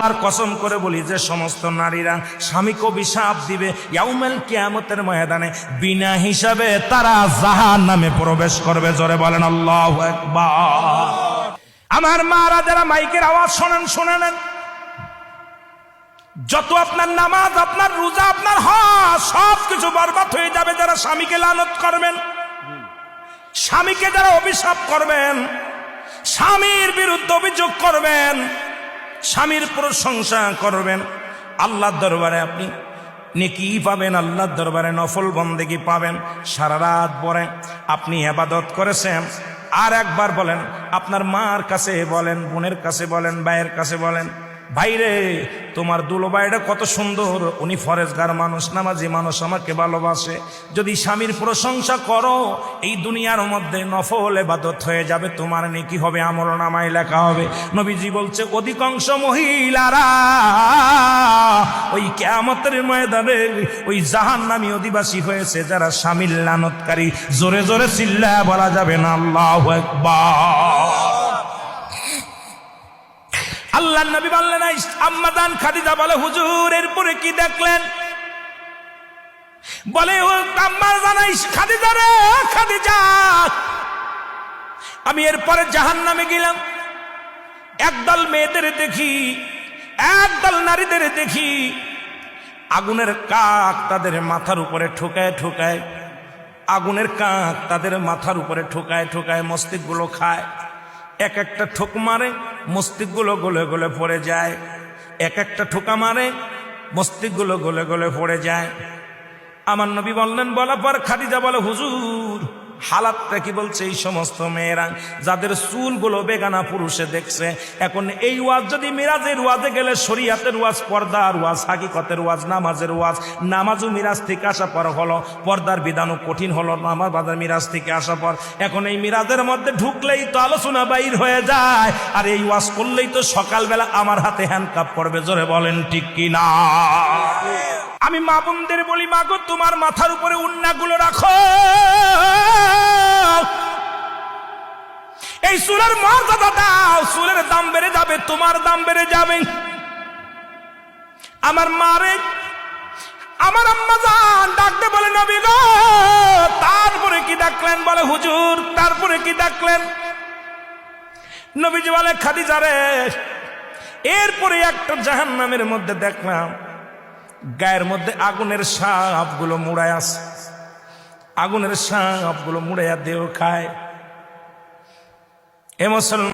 আল্লাহর কসম করে বলি, যে সমস্ত নারীরা স্বামীকে অভিশাপ দিবে ইয়াউমুল কিয়ামতের ময়দানে বিনা হিসাবে তারা জাহান্নামে প্রবেশ করবে। জোরে বলেন আল্লাহু আকবার। আমার মারা যারা মাইকের আওয়াজ শোনেন, শুনে নেন, যত আপনার নামাজ, আপনার রোজা, আপনার হজ সব কিছু বরবাদ হয়ে যাবে যারা স্বামীকে লানত করবেন, স্বামীকে যারা অভিশাপ করবেন, স্বামীর বিরুদ্ধে অভিযোগ করবেন, স্বামীর প্রশংসা করবেন। আল্লাহর দরবারে আপনি নেকি পাবেন, আল্লাহর দরবারে নফল বন্দেগি পাবেন। সারা রাত পরে আপনি ইবাদত করেছেন, আর একবার বলেন, আপনার মার কাছে বলেন, বোনের কাছে বলেন, ভাইয়ের কাছে বলেন, ভাইরে তোমার দুলোবাইটা কত সুন্দর, উনি ফরেজগার মানুষ, নামাজি মানুষ, আমাকে ভালোবাসে। যদি স্বামীর প্রশংসা করো, এই দুনিয়ার মধ্যে নফল ইবাদত হয়ে যাবে, তোমার নেকি হবে, আমলনামায় লেখা হবে। নবীজি বলছে অধিকাংশ মহিলারা ওই কিয়ামতের ময়দানে ওই জাহান্নামী অধিবাসী হয়েছে যারা স্বামীর লানতকারী। জোরে জোরে চিল্লায়া বলা যাবে না আল্লাহু আকবার। আল্লাহ নবী বললেন, আম্মা জান খাদিজা বলে, হুজুর এরপরে কি দেখলেন? বলে, ও আম্মা জান খাদিজা রে, খাদিজা আমি এরপরে জাহান্নামে গেলাম, একদল মেয়েদের দেখি, একদল নারীদের দেখি, আগুনের কাক তাদের মাথার উপরে ঠোকায় ঠোকায়, আগুনের কাক তাদের মাথার উপরে ঠোকায় ঠোকায় মস্তিষ্কগুলো খায়। এক একটা ঠোক মারে, মস্তিষ্কগুলো গলে গলে পড়ে যায়। এক একটা ঠোকা মারে, মস্তিষ্কগুলো গলে গলে পড়ে যায়। আমার নবী বললেন, বলার পর খাদিজা বলে, হুজুর হালাতটা কি? বলছে এই সমস্ত মেয়েরা যাদের চুলগুলো বেগানা পুরুষে দেখছে। এখন এই ওয়াজ যদি মিরাজের ওয়াজে গেলে, শরীয়তের ওয়াজ, পর্দার ওয়াজ, হাকিকতের ওয়াজ, নামাজের ওয়াজ, নামাজও মিরাজ থেকে আসা পর হলো, পর্দার বিধানও কঠিন হলো, নামাজ বাজার মিরাজ থেকে আসা পর। এখন এই মিরাজের মধ্যে ঢুকলেই তো আলোচনা বাইর হয়ে যায়, আর এই ওয়াজ করলেই তো সকালবেলা আমার হাতে হ্যান্ডকাপ পড়বে। জোরে বলেন ঠিক কি না? আমি মা বোনদের বলি, মা গো তোমার মাথার উপরে উন্নাগুলো রাখো, এই চুলের মর্যাদা দাও, চুলের দাম বেড়ে যাবে, তোমার দাম বেড়ে যাবে। আমার মারে, আমার আম্মা জান ডাকতে বলে, নবী গো তারপরে কি ডাকলেন? বলে, হুজুর তারপরে কি ডাকলেন? নবীজি বলে, খাদিজা রে এরপরে একটা জাহান্নামের মধ্যে দেখলাম, গায়ের মধ্যে আগুনের সাপগুলো মুড়ায় আছে, আগুনের সাপগুলো মুড়াইয়া দেহ খায়। এ মুসলমান